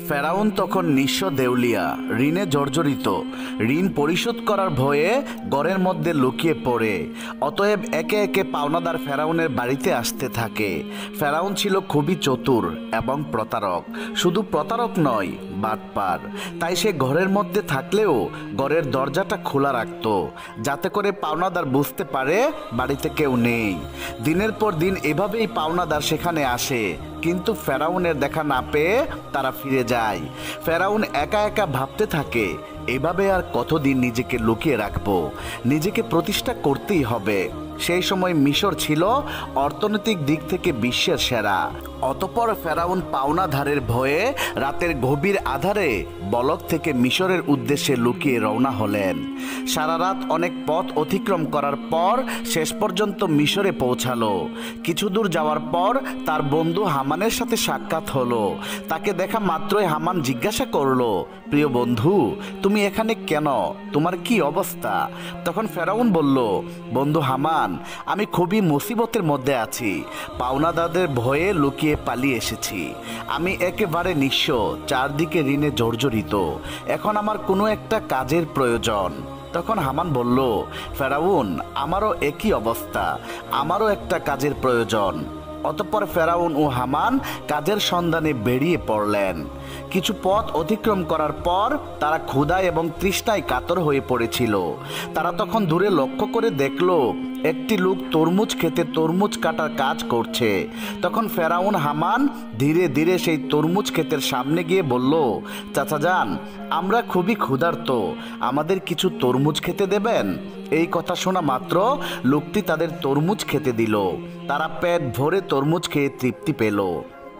ফেরাউন তখন নিঃস্ব দেউলিয়া, ঋণে জর্জরিত। ঋণ পরিশোধ করার ভয়ে ঘরের মধ্যে লুকিয়ে পড়ে। অতএব একে একে পাওনাদার ফেরাউনের বাড়িতে আসতে থাকে। ফেরাউন ছিল খুবই চতুর এবং প্রতারক। শুধু প্রতারক নয়, বাটপার। তাই সে ঘরের মধ্যে থাকলেও ঘরের দরজাটা খোলা রাখত, যাতে করে পাওনাদার বুঝতে পারে বাড়িতে কেউ নেই। দিনের পর দিন এভাবেই পাওনাদার সেখানে আসে, কিন্তু ফেরাউনের দেখা না পেয়ে তারা ফিরে যায়। ফেরাউন একা একা ভাবতে থাকে, এভাবে আর কতদিন নিজেকে লুকিয়ে রাখবো? নিজেকে প্রতিষ্ঠা করতেই হবে। সেই সময় মিশর ছিল অর্থনৈতিক দিক থেকে বিশ্বের সেরা। অতঃপর ফেরাউন পাওনাধারের ভয়ে রাতের গভীর আধারে বলক থেকে মিশরের উদ্দেশ্যে লুকিয়ে রওনা হলেন। সারা রাত অনেক পথ অতিক্রম করার পর শেষ পর্যন্ত মিশরে পৌঁছালো। কিছু দূর যাওয়ার পর তার বন্ধু হামানের সাথে সাক্ষাৎ হলো। তাকে দেখা মাত্রই হামান জিজ্ঞাসা করলো, প্রিয় বন্ধু, তুমি এখানে কেন? তোমার কি অবস্থা? তখন ফেরাউন বলল, বন্ধু হামান, আমি খুবই মুসিবতের মধ্যে আছি। পাওনাদারদের ভয়ে লুকিয়ে পালিয়ে এসেছি। আমি একেবারে নিঃস্ব, চারদিকে ঋণে জর্জরিত। এখন আমার কোনো একটা কাজের প্রয়োজন। তখন হামান বলল, ফেরাউন, আমারও একই অবস্থা, আমারও একটা কাজের প্রয়োজন। অতঃপর ফেরাউন ও হামান কাজের সন্ধানে বেরিয়ে পড়লেন। কিছু পথ অতিক্রম করার পর তারা ক্ষুধায় এবং তৃষ্ণায় কাতর হয়ে পড়েছিল। তারা তখন দূরে লক্ষ্য করে দেখল একটি লোক তরমুজ খেতে তরমুজ কাটার কাজ করছে। তখন ফেরাউন হামান ধীরে ধীরে সেই তরমুজ ক্ষেতের সামনে গিয়ে বলল, চাচা যান, আমরা খুবই ক্ষুধার্ত, আমাদের কিছু তরমুজ খেতে দেবেন? এই কথা শোনা মাত্র লোকটি তাদের তরমুজ খেতে দিল। তারা পেট ভরে তরমুজ খেয়ে তৃপ্তি পেল।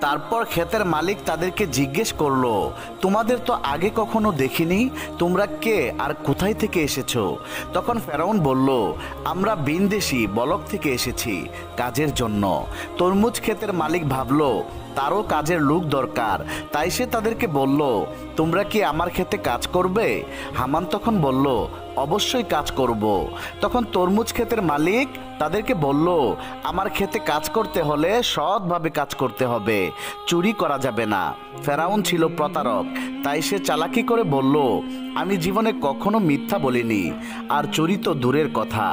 তারপর ক্ষেতের মালিক তাদেরকে জিজ্ঞেস করলো, তোমাদের তো আগে কখনো দেখিনি, তোমরা কে আর কোথায় থেকে এসেছো? তখন ফেরাউন বলল, আমরা বিনদেশী বলক থেকে এসেছি কাজের জন্য। তরমুজ ক্ষেতের মালিক ভাবলো তারও কাজের লোক দরকার, তাই সে তাদেরকে বলল, তোমরা কি আমার ক্ষেতে কাজ করবে? হামান তখন বলল, অবশ্যই কাজ করব। তখন তরমুজ ক্ষেতের মালিক তাদেরকে বলল, আমার ক্ষেতে কাজ করতে হলে সৎভাবে কাজ করতে হবে, চুরি করা যাবে না। ফেরাউন ছিল প্রতারক, তাই সে চালাকি করে বলল, আমি জীবনে কখনো মিথ্যা বলিনি, আর চুরি তো দূরের কথা।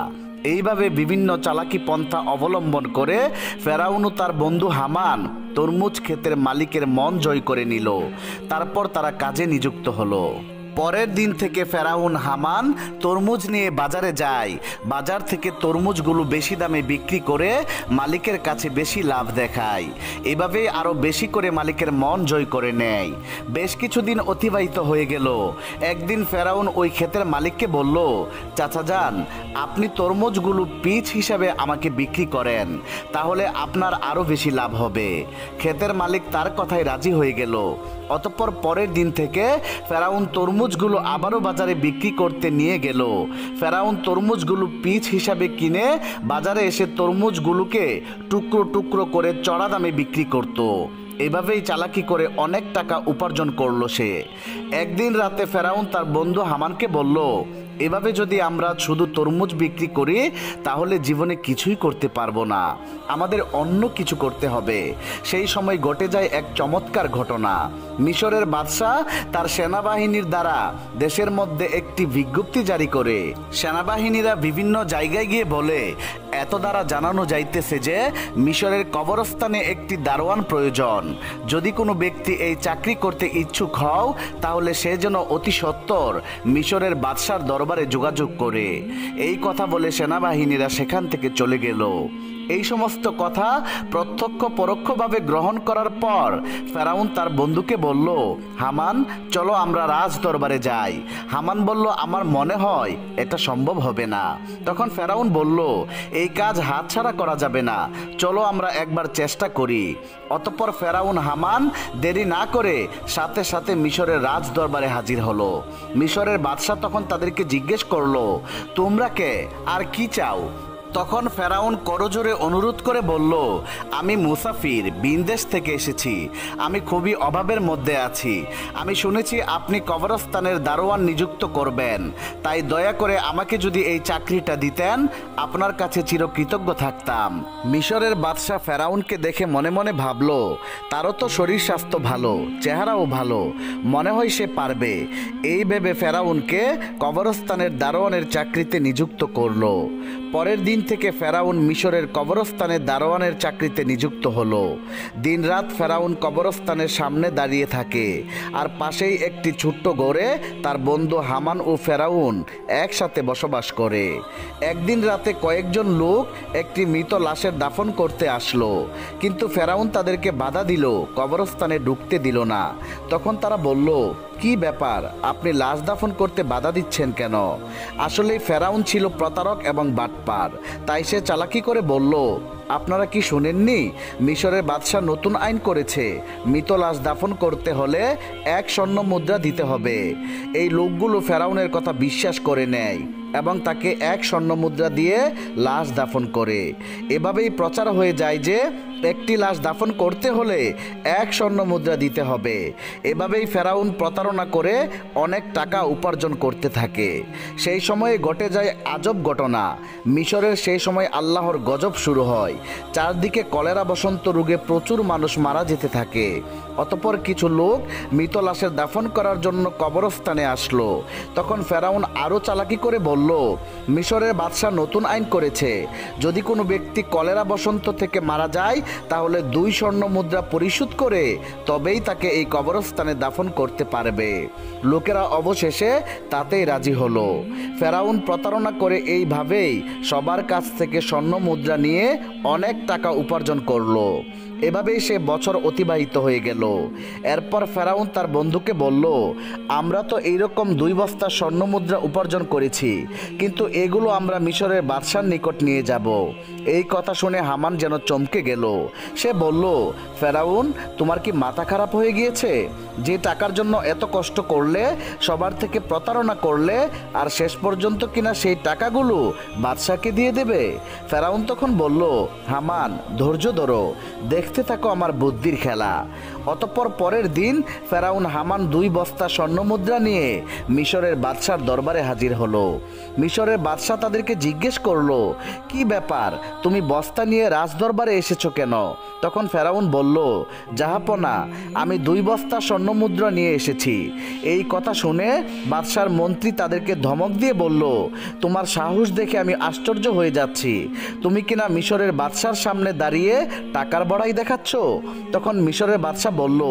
এইভাবে বিভিন্ন চালাকি পন্থা অবলম্বন করে ফেরাউন ও তার বন্ধু হামান তরমুজ ক্ষেতের মালিকের মন জয় করে নিল। তারপর তারা কাজে নিযুক্ত হলো। পরের দিন থেকে ফেরাউন হামান তরমুজ নিয়ে বাজারে যায়। বাজার থেকে তরমুজগুলো বেশি দামে বিক্রি করে মালিকের কাছে বেশি লাভ দেখায়। এভাবে আরও বেশি করে মালিকের মন জয় করে নেয়। বেশ কিছুদিন অতিবাহিত হয়ে গেল। একদিন ফেরাউন ওই ক্ষেতের মালিককে বলল, চাচা যান, আপনি তরমুজগুলো পিস হিসাবে আমাকে বিক্রি করেন, তাহলে আপনার আরও বেশি লাভ হবে। ক্ষেতের মালিক তার কথায় রাজি হয়ে গেল। অতঃপর পরের দিন থেকে ফেরাউন তরমুজগুলো আবারও বাজারে বিক্রি করতে নিয়ে গেল। ফেরাউন তরমুজগুলো পিস হিসাবে কিনে বাজারে এসে তরমুজগুলোকে টুকরো টুকরো করে চড়া দামে বিক্রি করত। এভাবেই চালাকি করে অনেক টাকা উপার্জন করলো সে। একদিন রাতে ফেরাউন তার বন্ধু হামানকে বলল, এভাবে যদি আমরা শুধু তরমুজ বিক্রি করি তাহলে জীবনে কিছুই করতে পারবো না, আমাদের অন্য কিছু করতে হবে। সেই সময় ঘটে যায় এক চমৎকার ঘটনা। মিশরের বাদশাহ তার সেনাবাহিনীর দ্বারা দেশের মধ্যে একটি বিজ্ঞপ্তি জারি করে। সেনাবাহিনীরা বিভিন্ন জায়গায় গিয়ে বলে, এত দ্বারা জানানো যাইতেছে যে মিশরের কবরস্থানে একটি দারোয়ান প্রয়োজন। যদি কোনো ব্যক্তি এই চাকরি করতে ইচ্ছুক হও তাহলে সে যেন অতি সত্বর মিশরের বাদশার দরবারে যোগাযোগ করে। এই কথা বলে সেনাবাহিনীরা সেখান থেকে চলে গেল। এই সমস্ত কথা প্রত্যক্ষ পরোক্ষভাবে গ্রহণ করার পর ফেরাউন তার বন্ধুকে বলল, হামান, চলো আমরা রাজ দরবারে যাই। হামান বলল, আমার মনে হয় এটা সম্ভব হবে না। তখন ফেরাউন বলল, এই কাজ হাতছাড়া করা যাবে না, চলো আমরা একবার চেষ্টা করি। অতঃপর ফেরাউন হামান দেরি না করে সাথে সাথে মিশরের রাজ দরবারে হাজির হলো। মিশরের বাদশাহ তখন তাদেরকে জিজ্ঞেস করলো, তোমরা কে আর কি চাও? তখন ফেরাউন করজোরে অনুরোধ করে বলল, আমি মুসাফির, বিনদেশ থেকে এসেছি। আমি খুবই অভাবের মধ্যে আছি। আমি শুনেছি আপনি কবরস্থানের দারোয়ান নিযুক্ত করবেন, তাই দয়া করে আমাকে যদি এই চাকরিটা দিতেন আপনার কাছে চিরকৃতজ্ঞ থাকতাম। মিশরের বাদশাহ ফেরাউনকে দেখে মনে মনে ভাবল, তারও তো শরীর স্বাস্থ্য ভালো, চেহারাও ভালো, মনে হয় সে পারবে। এই ভেবে ফেরাউনকে কবরস্থানের দারোয়ানের চাকরিতে নিযুক্ত করলো। পরের দিন থেকে ফেরাউন মিশরের কবরস্থানের দারোয়ানের চাকরিতে নিযুক্ত হলো। দিনরাত ফেরাউন কবরস্থানের সামনে দাঁড়িয়ে থাকে, আর পাশেই একটি ছোট্ট ঘরে তার বন্ধু হামান ও ফেরাউন একসাথে বসবাস করে। একদিন রাতে কয়েকজন লোক একটি মৃত লাশের দাফন করতে আসলো, কিন্তু ফেরাউন তাদেরকে বাধা দিল, কবরস্থানে ঢুকতে দিল না। তখন তারা বলল, কি ব্যাপার, আপনি লাশ দাফন করতে বাধা দিচ্ছেন কেন? আসলে ফেরাউন ছিল প্রতারক এবং বাটপার, তাই সে চালাকি করে বলল, আপনারা কি শুনেননি, মিশরের বাদশাহ নতুন আইন করেছে, মৃত লাশ দাফন করতে হলে 1 স্বর্ণ মুদ্রা দিতে হবে। এই লোকগুলো ফেরাউনের কথা বিশ্বাস করে নেয় এবং তাকে 1 স্বর্ণ মুদ্রা দিয়ে লাশ দাফন করে। এভাবেই প্রচার হয়ে যায় যে একটি লাশ দাফন করতে হলে 1 স্বর্ণ মুদ্রা দিতে হবে। এভাবেই ফেরাউন প্রতারণা করে অনেক টাকা উপার্জন করতে থাকে। সেই সময়ে ঘটে যায় আজব ঘটনা। মিশরের সেই সময় আল্লাহর গজব শুরু হয়। চারদিকে কলেরা বসন্ত রোগে প্রচুর মানুষ মারা যেতে থাকে। অতঃপর কিছু লোক মৃত লাশের দাফন করার জন্য কবরস্থানে আসলো। তখন ফেরাউন আরও চালাকি করে বলল, মিশরের বাদশাহ নতুন আইন করেছে, যদি কোনো ব্যক্তি কলেরা বসন্ত থেকে মারা যায় তাহলে 2 স্বর্ণ মুদ্রা পরিশোধ করে তবেই তাকে এই কবরস্থানে দাফন করতে পারবে। লোকেরা অবশেষে তাতেই রাজি হলো। ফেরাউন প্রতারণা করে এইভাবেই সবার কাছ থেকে স্বর্ণ মুদ্রা নিয়ে অনেক টাকা উপার্জন করলো। এভাবেই সে বছর অতিবাহিত হয়ে গেল। এরপর ফেরাউন তার বন্ধুকে বলল, আমরা তো এইরকম 2 বস্তা স্বর্ণ মুদ্রা উপার্জন করেছি, কিন্তু এগুলো আমরা মিশরের বাদশার নিকট নিয়ে যাব। এই কথা শুনে হামান যেন চমকে গেল। সে বলল, ফেরাউন, তোমার কি মাথা খারাপ হয়ে গিয়েছে? যে টাকার জন্য এত কষ্ট করলে, সবার থেকে প্রতারণা করলে, আর শেষ পর্যন্ত কিনা সেই টাকাগুলো বাদশাকে দিয়ে দেবে? ফেরাউন তখন বলল, হামান, ধৈর্য ধরো, দেখতে থাকো আমার বুদ্ধির খেলা। অতঃপর পরের দিন ফেরাউন হামান 2 বস্তা স্বর্ণ মুদ্রা নিয়ে মিশরের বাদশার দরবারে হাজির হলো। মিশরের বাদশাহ তাদেরকে জিজ্ঞেস করলো, কি ব্যাপার, তুমি বস্তা নিয়ে রাজদরবারে এসেছো কেন? তখন ফেরাউন বলল, জাহাপনা, আমি 2 বস্তা স্বর্ণ মুদ্রা নিয়ে এসেছি। এই কথা শুনে বাদশার মন্ত্রী তাদেরকে ধমক দিয়ে বলল, তোমার সাহস দেখে আমি আশ্চর্য হয়ে যাচ্ছি। তুমি কিনা মিশরের বাদশার সামনে দাঁড়িয়ে টাকার বড়াই দেখাচ্ছ? তখন মিশরের বাদশা বলল,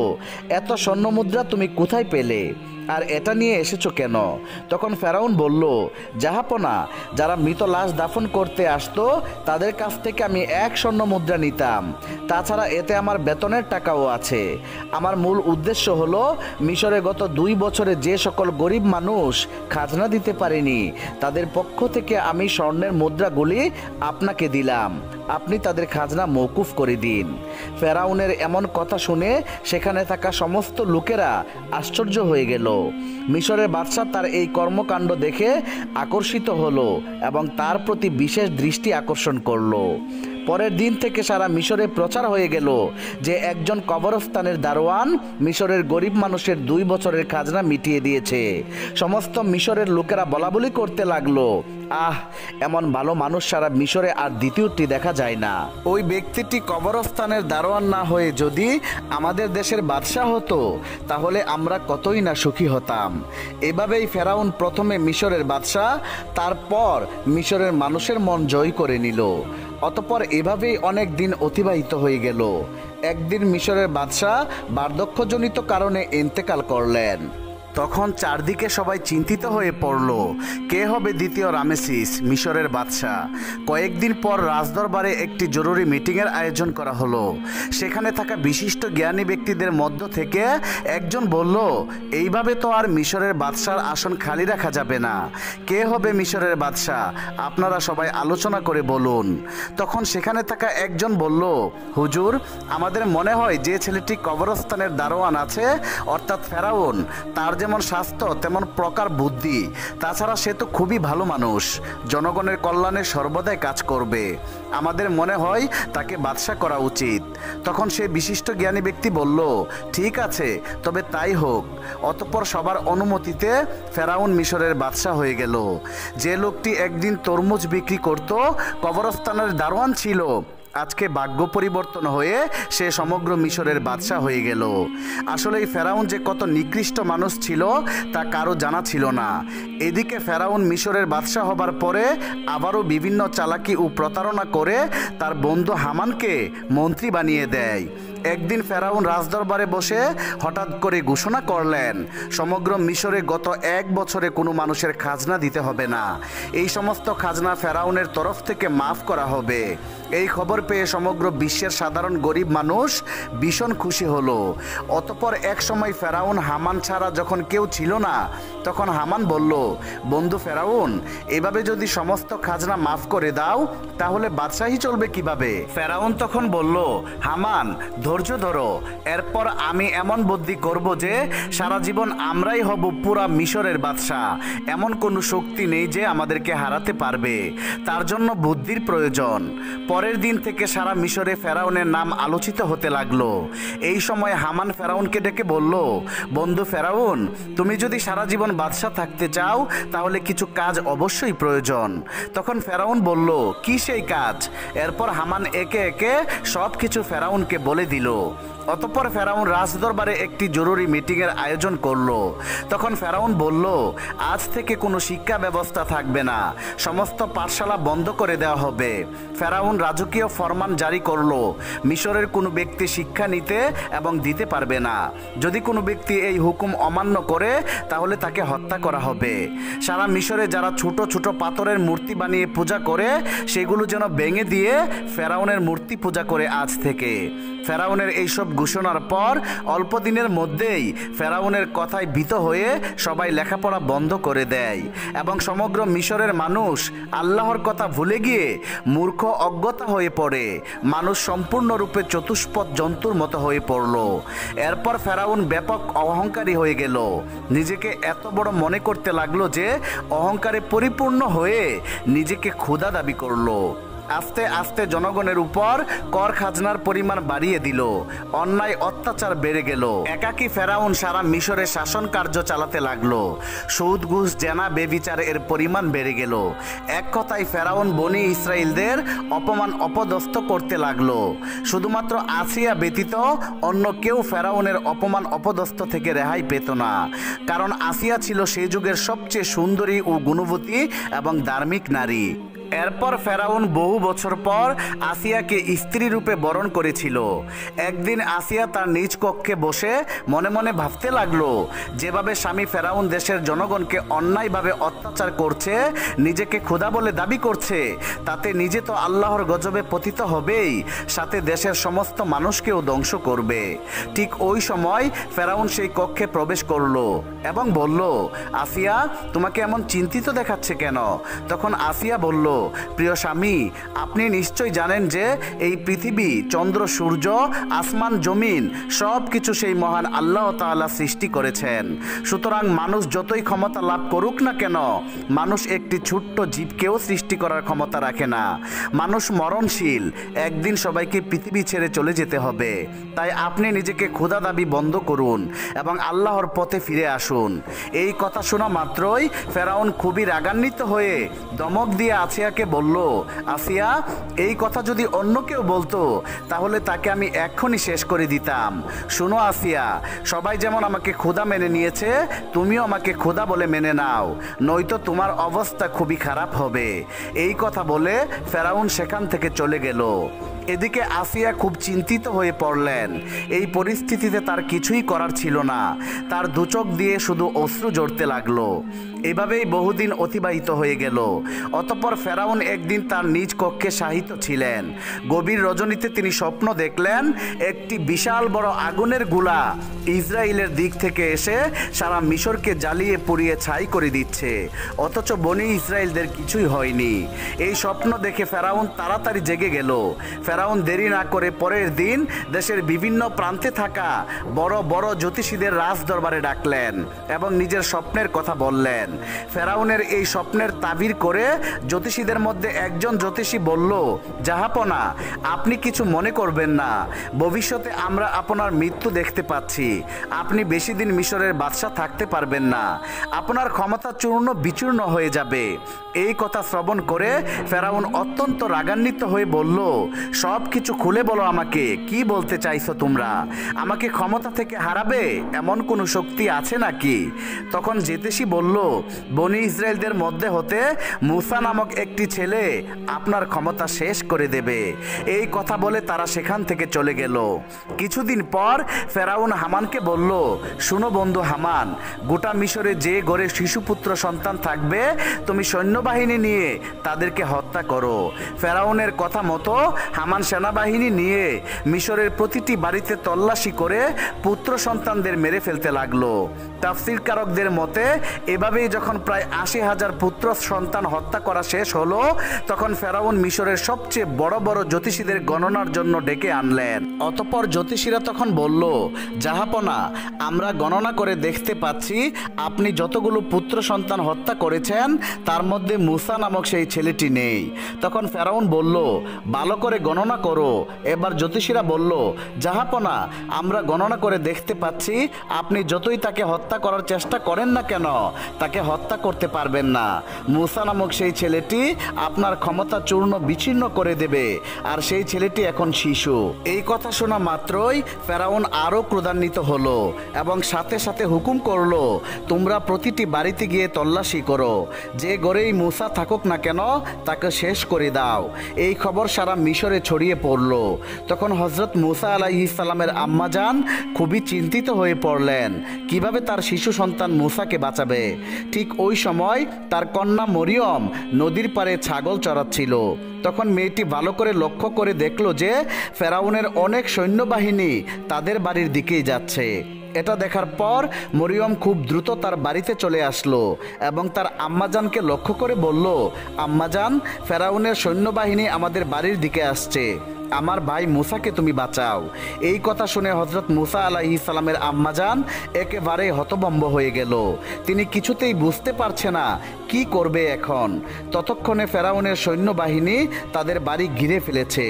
এত স্বর্ণ মুদ্রা তুমি কোথায় পেলে, আর এটা নিয়ে এসেছো কেন? তখন ফেরাউন বলল, জাহাপনা, যারা মৃত লাশ দাফন করতে আসতো তাদের কাছ থেকে আমি 1 স্বর্ণ মুদ্রা নিতাম। তাছাড়া এতে আমার বেতনের টাকাও আছে। আমার মূল উদ্দেশ্য হলো মিশরে গত 2 বছরে যে সকল গরিব মানুষ খাজনা দিতে পারেনি তাদের পক্ষ থেকে আমি স্বর্ণের মুদ্রাগুলি আপনাকে দিলাম, আপনি তাদের খাজনা মওকুফ করে দিন। ফেরাউনের এমন কথা শুনে সেখানে থাকা সমস্ত লোকেরা আশ্চর্য হয়ে গেল। মিশরের বাদশা তার এই কর্মকাণ্ড দেখে আকর্ষিত হলো এবং তার প্রতি বিশেষ দৃষ্টি আকর্ষণ করলো। পরের দিন থেকে সারা মিশরে প্রচার হয়ে গেল যে একজন কবরস্থানের দারোয়ান মিশরের গরিব মানুষের 2 বছরের খাজনা মিটিয়ে দিয়েছে। সমস্ত মিশরের লোকেরা বলাবলি করতে লাগলো, আহ, এমন ভালো মানুষ সারা মিশরে আর দ্বিতীয়টি দেখা যায় না। ওই ব্যক্তিটি কবরস্থানের দারোয়ান না হয়ে যদি আমাদের দেশের বাদশাহ হতো তাহলে আমরা কতই না সুখী হতাম। এভাবেই ফেরাউন প্রথমে মিশরের বাদশাহ, তারপর মিশরের মানুষের মন জয় করে নিল। অতঃপর এভাবেই অনেক দিন অতিবাহিত হয়ে গেল। একদিন মিশরের বাদশাহ বার্ধক্যজনিত কারণে ইন্তেকাল করলেন। তখন চারদিকে সবাই চিন্তিত হয়ে পড়ল, কে হবে দ্বিতীয় রামেসিস, মিশরের বাদশাহ। কয়েকদিন পর রাজদরবারে একটি জরুরি মিটিংয়ের আয়োজন করা হলো। সেখানে থাকা বিশিষ্ট জ্ঞানী ব্যক্তিদের মধ্য থেকে একজন বলল, এইভাবে তো আর মিশরের বাদশার আসন খালি রাখা যাবে না। কে হবে মিশরের বাদশাহ, আপনারা সবাই আলোচনা করে বলুন। তখন সেখানে থাকা একজন বলল, হুজুর, আমাদের মনে হয় যে ছেলেটি কবরস্থানের দারোয়ান আছে অর্থাৎ ফেরাউন, তার যে যেমন স্বাস্থ্য তেমন প্রকার বুদ্ধি, তাছাড়া সে তো খুবই ভালো মানুষ, জনগণের কল্যাণে সর্বদাই কাজ করবে। আমাদের মনে হয় তাকে বাদশা করা উচিত। তখন সে বিশিষ্ট জ্ঞানী ব্যক্তি বলল, ঠিক আছে, তবে তাই হোক। অতঃপর সবার অনুমতিতে ফেরাউন মিশরের বাদশা হয়ে গেল। যে লোকটি একদিন তরমুজ বিক্রি করত, কবরস্থানের দারোয়ান ছিল, আজকে ভাগ্য পরিবর্তন হয়ে সে সমগ্র মিশরের বাদশা হয়ে গেল। আসলে এই ফেরাউন যে কত নিকৃষ্ট মানুষ ছিল তা কারো জানা ছিল না। এদিকে ফেরাউন মিশরের বাদশা হবার পরে আবারও বিভিন্ন চালাকি ও প্রতারণা করে তার বন্ধু হামানকে মন্ত্রী বানিয়ে দেয়। একদিন ফেরাউন রাজদরবারে বসে হঠাৎ করে ঘোষণা করলেন, সমগ্র মিশরে গত 1 বছরে কোনো মানুষের খাজনা দিতে হবে না, এই সমস্ত খাজনা ফেরাউনের তরফ থেকে মাফ করা হবে। এই খবর পেয়ে সমগ্র বিশ্বের সাধারণ গরিব মানুষ ভীষণ খুশি হলো। অতঃপর এক সময় ফেরাউন হামান ছাড়া যখন কেউ ছিল না, তখন হামান বলল, বন্ধু ফেরাউন, এভাবে যদি সমস্ত খাজনা মাফ করে দাও তাহলে বাদশাহী চলবে কিভাবে? ফেরাউন তখন বলল, হামান ধৈর্য ধরো, এরপর আমি এমন বুদ্ধি করব যে সারা জীবন আমরাই হব পুরা মিশরের বাদশাহ। এমন কোনো শক্তি নেই যে আমাদেরকে হারাতে পারবে, তার জন্য বুদ্ধির প্রয়োজন। পরের দিন থেকে সারা মিশরে ফেরাউনের নাম আলোচিত হতে লাগলো। এই সময় হামান ফেরাউনকে ডেকে বলল, বন্ধু ফেরাউন, তুমি যদি সারা জীবন বাদশাহ থাকতে চাও তাহলে কিছু কাজ অবশ্যই প্রয়োজন। তখন ফেরাউন বলল, কি সেই কাজ? এরপর হামান একে একে সব কিছু ফেরাউনকে বলে দিল। অতঃপর ফেরাউন রাজদরবারে একটি জরুরি মিটিংয়ের আয়োজন করলো। তখন ফেরাউন বলল, আজ থেকে কোনো শিক্ষা ব্যবস্থা থাকবে না, সমস্ত পাঠশালা বন্ধ করে দেওয়া হবে। ফেরাউন রাজকীয় ফরমান জারি করলো, মিশরের কোনো ব্যক্তি শিক্ষা নিতে এবং দিতে পারবে না। যদি কোনো ব্যক্তি এই হুকুম অমান্য করে তাহলে তাকে হত্যা করা হবে। সারা মিশরে যারা ছোট ছোট পাথরের মূর্তি বানিয়ে পূজা করে সেগুলো যেন ভেঙে দিয়ে ফেরাউনের মূর্তি পূজা করে আজ থেকে। ফেরাউনের এইসব ঘোষণার পর অল্প দিনের মধ্যেই ফেরাউনের কথায় ভীত হয়ে সবাই লেখাপড়া বন্ধ করে দেয় এবং সমগ্র মিশরের মানুষ আল্লাহর কথা ভুলে গিয়ে মূর্খ অজ্ঞতা হয়ে পড়ে। মানুষ সম্পূর্ণরূপে চতুষ্পদ জন্তুর মতো হয়ে পড়ল। এরপর ফেরাউন ব্যাপক অহংকারী হয়ে গেল। নিজেকে এত বড় মনে করতে লাগলো যে অহংকারে পরিপূর্ণ হয়ে নিজেকে ক্ষুধা দাবি করলো। আস্তে আস্তে জনগণের উপর কর খাজনার পরিমাণ বাড়িয়ে দিল। অন্যায় অত্যাচার বেড়ে গেল। একাকী ফেরাউন সারা মিশরে শাসন কার্য চালাতে লাগলো। সুদ ঘুষ জেনা বেবিচার এর পরিমাণ বেড়ে গেল। এক কথায় ফেরাউন বনি ইসরাইলদের অপমান অপদস্থ করতে লাগলো। শুধুমাত্র আসিয়া ব্যতীত অন্য কেউ ফেরাউনের অপমান অপদস্থ থেকে রেহাই পেত না, কারণ আসিয়া ছিল সেই যুগের সবচেয়ে সুন্দরী ও গুণবতী এবং ধার্মিক নারী। এরপর ফেরাউন বহু বছর পর আসিয়াকে স্ত্রী রূপে বরণ করেছিল। একদিন আসিয়া তার নিজ কক্ষে বসে মনে মনে ভাবতে লাগলো, যেভাবে স্বামী ফেরাউন দেশের জনগণকে অন্যায়ভাবে অত্যাচার করছে, নিজেকে খোদা বলে দাবি করছে, তাতে নিজে তো আল্লাহর গজবে পতিত হবেই, সাথে দেশের সমস্ত মানুষকেও ধ্বংস করবে। ঠিক ওই সময় ফেরাউন সেই কক্ষে প্রবেশ করলো এবং বলল, আসিয়া, তোমাকে এমন চিন্তিত দেখাচ্ছে কেন? তখন আসিয়া বলল, প্রিয় স্বামী, আপনি নিশ্চয় জানেন যে এই পৃথিবী, চন্দ্র, সূর্য, আসমান, জমিন সব কিছু সেই মহান আল্লাহ তাআলা সৃষ্টি করেছেন। সুতরাং মানুষ যতই ক্ষমতা লাভ করুক না কেন, মানুষ একটি ছোট্ট জীবকেও সৃষ্টি করার ক্ষমতা রাখে না। মানুষ মরণশীল, একদিন সবাইকে পৃথিবী ছেড়ে চলে যেতে হবে। তাই আপনি নিজেকে ক্ষুধা দাবি বন্ধ করুন এবং আল্লাহর পথে ফিরে আসুন। এই কথা শোনা মাত্রই ফেরাউন খুবই রাগান্বিত হয়ে ধমক দিয়ে আসিয়াকে বলল, আসিয়া, এই কথা যদি অন্য কেউ বলতো তাহলে তাকে আমি এক্ষুনি শেষ করে দিতাম। শোনো আসিয়া, সবাই যেমন আমাকে খোদা মেনে নিয়েছে, তুমিও আমাকে খোদা বলে মেনে নাও, নয়তো তোমার অবস্থা খুবই খারাপ হবে। এই কথা বলে ফেরাউন সেখান থেকে চলে গেল। এদিকে আসিয়া খুব চিন্তিত হয়ে পড়লেন। এই পরিস্থিতিতে তার কিছুই করার ছিল না। তার দুচোখ দিয়ে শুধু অশ্রু ঝরতে লাগলো। এভাবেই বহুদিন অতিবাহিত হয়ে গেল। অতঃপর ফেরাউন একদিন তার নিজ কক্ষে শায়িত ছিলেন। গভীর রজনীতে তিনি স্বপ্ন দেখলেন, একটি বিশাল বড় আগুনের গোলা ইসরায়েলের দিক থেকে এসে সারা মিশরকে জ্বালিয়ে পুড়িয়ে ছাই করে দিচ্ছে, অথচ বনি ইসরায়েলদের কিছুই হয়নি। এই স্বপ্ন দেখে ফেরাউন তাড়াতাড়ি জেগে গেল। ফেরাউন দেরি না করে পরের দিন দেশের বিভিন্ন প্রান্তে থাকা বড় বড় জ্যোতিষীদের রাজ দরবারে ডাকলেন এবং নিজের স্বপ্নের কথা বললেন। ফেরাউনের এই স্বপ্নের তাবির করে জ্যোতিষীদের মধ্যে একজন জ্যোতিষী বলল, জাহাপনা, আপনি কিছু মনে করবেন না, ভবিষ্যতে আমরা আপনার মৃত্যু দেখতে পাচ্ছি। আপনি বেশি দিন মিশরের বাদশা থাকতে পারবেন না, আপনার ক্ষমতা চূর্ণ বিচূর্ণ হয়ে যাবে। এই কথা শ্রবণ করে ফেরাউন অত্যন্ত রাগান্বিত হয়ে বলল, সব কিছু খুলে বলো আমাকে, কি বলতে চাইছো তোমরা? আমাকে ক্ষমতা থেকে হারাবে এমন কোনো শক্তি আছে নাকি? তখন জ্যোতিষী বলল, বনি ইসরায়েলদের মধ্যে হতে মুসা নামক একটি ছেলে আপনার ক্ষমতা শেষ করে দেবে। এই কথা বলে তারা সেখান থেকে চলে গেল। কিছুদিন পর ফেরাউন হামানকে বলল, শুনো বন্ধু হামান, গোটা মিশরে যে ঘরে শিশুপুত্র সন্তান থাকবে তুমি সৈন্যবাহিনী নিয়ে তাদেরকে হত্যা করো। ফেরাউনের কথা মতো হামান সেনাবাহিনী নিয়ে মিশরের প্রতিটি বাড়িতে তল্লাশি করে পুত্র সন্তানদের মেরে ফেলতে লাগলো। তাফসীরকারকদের মতে এভাবেই যখন প্রায় ৮০,০০০ পুত্র সন্তান হত্যা করা শেষ হলো, তখন ফেরাউন মিশরের সবচেয়ে বড় বড় জ্যোতিষীদের গণনার জন্য ডেকে আনলেন। অতঃপর জ্যোতিষীরা তখন বলল, জাহাপনা, আমরা গণনা করে দেখতে পাচ্ছি আপনি যতগুলো পুত্র সন্তান হত্যা করেছেন তার মধ্যে মুসা নামক সেই ছেলেটি নেই। তখন ফেরাউন বলল, ভালো করে গণনা করো। এবার জ্যোতিষীরা বলল, জাহাপনা, আমরা গণনা করে দেখতে পাচ্ছি আপনি যতই তাকে হত্যা করার চেষ্টা করেন না কেন তাকে হত্যা করতে পারবেন না। মুসা নামক সেই ছেলেটি আপনার ক্ষমতা চূর্ণ বিচ্ছিন্ন করে দেবে, আর সেই ছেলেটি এখন শিশু। এই কথা শোনা মাত্রই ফেরাউন আরো ক্রোধান্বিত হলো এবং সাথে সাথে হুকুম করলো, তোমরা প্রতিটি বাড়িতে গিয়ে তল্লাশি করো, যে ঘরেই মুসা থাকুক না কেন তাকে শেষ করে দাও। এই খবর সারা মিশরে ছড়িয়ে পড়ল। তখন হযরত মুসা আলাইহিস সালামের আম্মাজান খুবই চিন্তিত হয়ে পড়লেন, কিভাবে তার শিশু সন্তান মুসাকে বাঁচাবে। ঠিক ওই সময় তার কন্যা মরিয়ম নদীর পাড়ে ছাগল চড়াচ্ছিল। তখন মেয়েটি ভালো করে লক্ষ্য করে দেখল যে ফেরাউনের অনেক সৈন্যবাহিনী তাদের বাড়ির দিকেই যাচ্ছে। এটা দেখার পর মরিয়ম খুব দ্রুত তার বাড়িতে চলে আসলো এবং তার আম্মাজানকে লক্ষ্য করে বলল, আম্মাজান, ফেরাউনের সৈন্যবাহিনী আমাদের বাড়ির দিকে আসছে, আমার ভাই মুসাকে তুমি বাঁচাও। এই কথা শুনে হযরত মুসা আলাইহিস সালামের আম্মাজান একেবারে হতভম্ব হয়ে গেল। তিনি কিছুতেই বুঝতে পারছে না কি করবে এখন। ততক্ষণে ফেরাউনের সৈন্যবাহিনী তাদের বাড়ি ঘিরে ফেলেছে।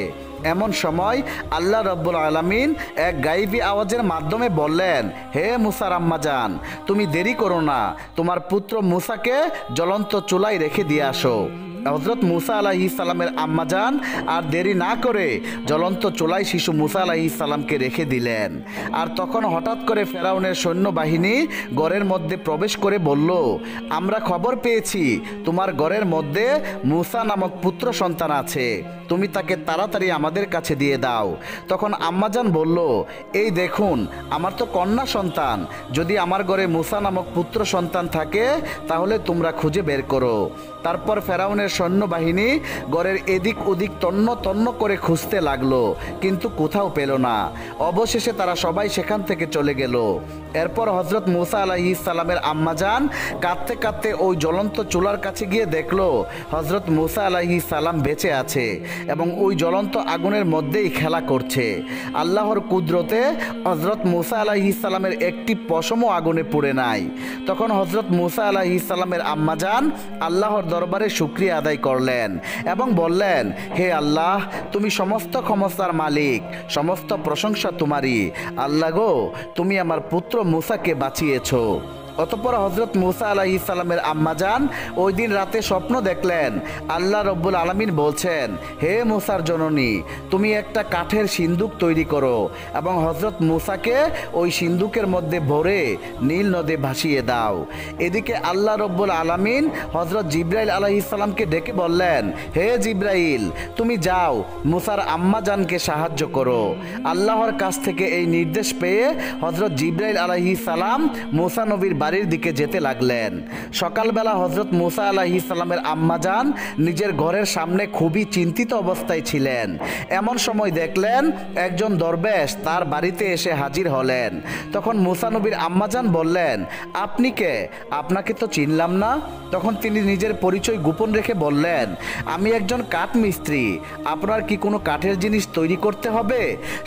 এমন সময় আল্লাহ রাব্বুল আলামিন এক গায়েবী আওয়াজের মাধ্যমে বললেন, হে মুসার আম্মাজান, তুমি দেরি করো না, তোমার পুত্র মুসাকে জ্বলন্ত চুলায় রেখে দিয়ে আসো। হযরত মুসা আলাইহিস সালামের আম্মাজান আর দেরি না করে জ্বলন্ত চুলায় শিশু মুসা আলাইহিস সালামকে রেখে দিলেন। আর তখন হঠাৎ করে ফেরাউনের সৈন্যবাহিনী ঘরের মধ্যে প্রবেশ করে বলল, আমরা খবর পেয়েছি তোমার ঘরের মধ্যে মুসা নামক পুত্র সন্তান আছে, তুমি তাকে তাড়াতাড়ি আমাদের কাছে দিয়ে দাও। তখন আম্মাজান বলল, এই দেখুন, আমার তো কন্যা সন্তান, যদি আমার ঘরে মুসা নামক পুত্র সন্তান থাকে তাহলে তোমরা খুঁজে বের করো। তারপর ফেরাউনের সৈন্যবাহিনী ঘরের এদিক ওদিক তন্ন তন্ন করে খুঁজতে লাগলো, কিন্তু কোথাও পেল না। অবশেষে তারা সবাই সেখান থেকে চলে গেল। এরপর হযরত মুসা আলাইহিস সালামের আম্মাজান কাঁদতে কাঁদতে ওই জ্বলন্ত চুলার কাছে গিয়ে দেখলো হযরত মুসা আলাইহিস সালাম বেঁচে আছে এবং ওই জ্বলন্ত আগুনের মধ্যেই খেলা করছে। আল্লাহর কুদরতে হযরত মুসা আলাইহিস সালামের একটি পশমও আগুনে পুড়ে নাই। তখন হযরত মুসা আলাইহিস সালামের আম্মাজান আল্লাহর দরবারে শুকরিয়া আদায় করলেন এবং বললেন, হে আল্লাহ, তুমি সমস্ত ক্ষমতার মালিক, সমস্ত প্রশংসা তোমারই। আল্লাহ গো, তুমি আমার পুত্র মুসাকে বাঁচিয়েছো। অতঃপর হযরত মুসা আলাইহিস সালামের আম্মাজান ওই দিন রাতে স্বপ্ন দেখলেন আল্লাহ রব্বুল আলামিন বলছেন, হে মুসার জননী, তুমি একটা কাঠের সিন্দুক তৈরি করো এবং হযরত মুসাকে ওই সিন্দুকের মধ্যে ভরে নীল নদে ভাসিয়ে দাও। এদিকে আল্লাহ রব্বুল আলামিন হযরত জিবরাইল আলাইহিস সালামকে ডেকে বললেন, হে জিবরাইল, তুমি যাও মুসার আম্মাজানকে সাহায্য করো। আল্লাহর কাছ থেকে এই নির্দেশ পেয়ে হযরত জিবরাইল আলাইহিস সালাম মুসা নবীর বাড়ির দিকে যেতে লাগলেন। সকালবেলা হজরত মুসা আলাইহিস সালামের আম্মাজান নিজের ঘরের সামনে খুবই চিন্তিত অবস্থায় ছিলেন। এমন সময় দেখলেন একজন দরবেশ তার বাড়িতে এসে হাজির হলেন। তখন মুসা নবীর আম্মাজান বললেন, আপনি কে? আপনাকে তো চিনলাম না। তখন তিনি নিজের পরিচয় গোপন রেখে বললেন, আমি একজন কাঠ মিস্ত্রি। আপনার কি কোনো কাঠের জিনিস তৈরি করতে হবে?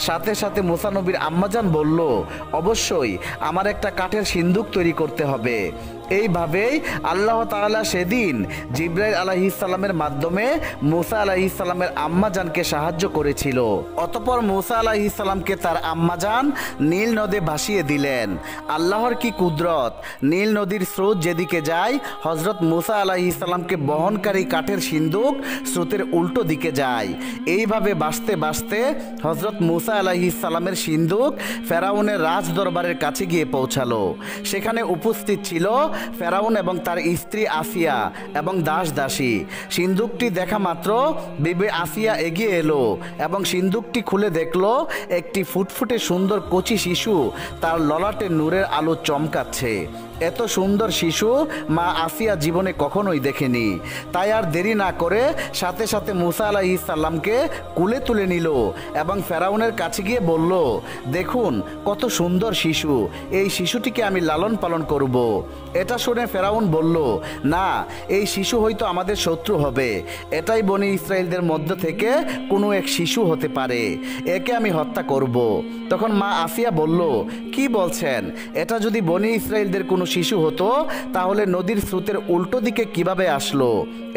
সাথে সাথে মুসা নবীর আম্মাজান বলল, অবশ্যই, আমার একটা কাঠের সিন্দুক তৈরি করতে হবে। এইভাবেই আল্লাহ তাআলা সেদিন জিবরাইল আলাইহিস সালামের মাধ্যমে মুসা আলাইহিস সালামের আম্মাজানকে সাহায্য করেছিল। অতঃপর মুসা আলাইহিস সালামকে তার আম্মাজান নীল নদে ভাসিয়ে দিলেন। আল্লাহর কি কুদরত! নীল নদীর স্রোত যেদিকে যায়, হজরত মুসা আলাইহিস সালামকে বহনকারী কাঠের সিন্দুক স্রোতের উল্টো দিকে যায়। এইভাবে ভাসতে ভাসতে হজরত মুসা আলাইহিস সালামের সিন্দুক ফেরাউনের রাজ দরবারের কাছে গিয়ে পৌঁছালো। সেখানে উপস্থিত ছিল ফেরাউন এবং তার স্ত্রী আসিয়া এবং দাস দাসী। সিন্দুকটি দেখা মাত্র বিবি আসিয়া এগিয়ে এলো এবং সিন্দুকটি খুলে দেখলো একটি ফুটফুটে সুন্দর কচি শিশু তার ললাটে নূরের আলো চমকাচ্ছে। এত সুন্দর শিশু মা আসিয়া জীবনে কখনোই দেখেনি। তাই আর দেরি না করে সাথে সাথে মুসা আলাইহিস সালামকে কুলে তুলে নিল এবং ফেরাউনের কাছে গিয়ে বলল, দেখুন কত সুন্দর শিশু, এই শিশুটিকে আমি লালন পালন করব। এটা শুনে ফেরাউন বলল, না, এই শিশু হয়তো আমাদের শত্রু হবে। এটাই বনি ইসরায়েলদের মধ্য থেকে কোনো এক শিশু হতে পারে, একে আমি হত্যা করব। তখন মা আসিয়া বলল, কি বলছেন? এটা যদি বনি ইসরায়েলদের কোনো শিশু হতো তাহলে নদীর স্রোতের উল্টো দিকে কিভাবে আসলো?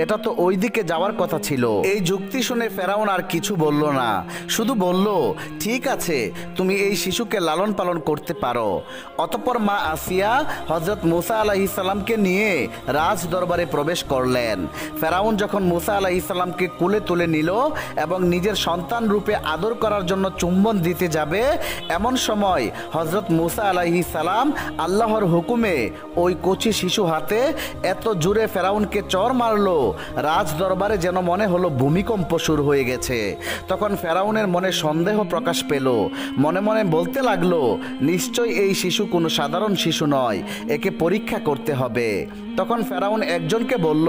এটা তো ওই দিকে যাওয়ার কথা ছিল। এই যুক্তি শুনে ফেরাউন আর কিছু বলল না, শুধু বলল, ঠিক আছে, তুমি এই শিশুকে লালন পালন করতে পারো। অতঃপর মা আসিয়া হজরত মুসা আলাইহিস সালামকে নিয়ে রাজ দরবারে প্রবেশ করলেন। ফেরাউন যখন মুসা আলাইহিস সালামকে কুলে তুলে নিল এবং নিজের সন্তান রূপে আদর করার জন্য চুম্বন দিতে যাবে, এমন সময় হজরত মুসা আলাইহিস সালাম আল্লাহর হুকুমে ওই কচি শিশু হাতে এত জোরে ফেরাউনকে চর মারলো, রাজ দরবারে যেন মনে হলো ভূমিকম্প শুরু হয়ে গেছে। তখন ফেরাউনের মনে সন্দেহ প্রকাশ পেল, মনে মনে বলতে লাগলো, নিশ্চয়ই এই শিশু কোনো সাধারণ শিশু নয়, একে পরীক্ষা করতে হবে। তখন ফেরাউন একজনকে বলল,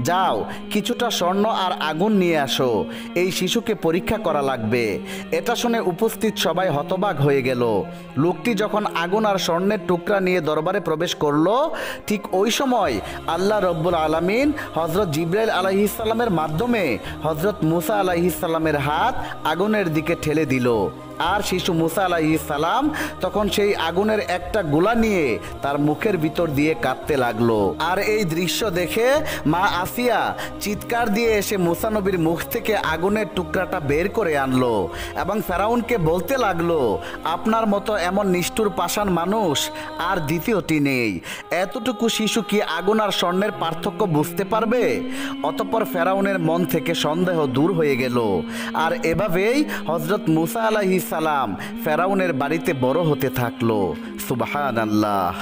যাও, কিছুটা স্বর্ণ আর আগুন নিয়ে আসো, এই শিশুকে পরীক্ষা করা লাগবে। এটা শুনে উপস্থিত সবাই হতবাক হয়ে গেল। লোকটি যখন আগুন আর স্বর্ণের টুকরা নিয়ে দরবারে প্রবেশ করলো, ঠিক ওই সময় আল্লাহ রব্বুল আলামিন হজরত জিবরাইল আলাইহিস সালামের মাধ্যমে হজরত মুসা আলাইহিস সালামের হাত আগুনের দিকে ঠেলে দিল। আর শিশু মুসা আলাইহিস সালাম তখন সেই আগুনের একটা গোলা নিয়ে তার মুখের ভিতর দিয়ে কাঁদতে লাগলো। আর এই দৃশ্য দেখে মা আসিয়া চিৎকার দিয়ে এসে মুসা নবীর মুখ থেকে আগুনের টুকরাটা বের করে আনলো এবং ফেরাউনকে বলতে লাগলো, আপনার মতো এমন নিষ্ঠুর পাষাণ মানুষ আর দ্বিতীয়টি নেই। এতটুকু শিশু কি আগুন আর স্বর্ণের পার্থক্য বুঝতে পারবে? অতঃপর ফেরাউনের মন থেকে সন্দেহ দূর হয়ে গেল। আর এভাবেই হজরত মুসা আলাইহিস সালাম ফেরাউনের বাড়িতে বড় হতে থাকলো। সুবহানাল্লাহ।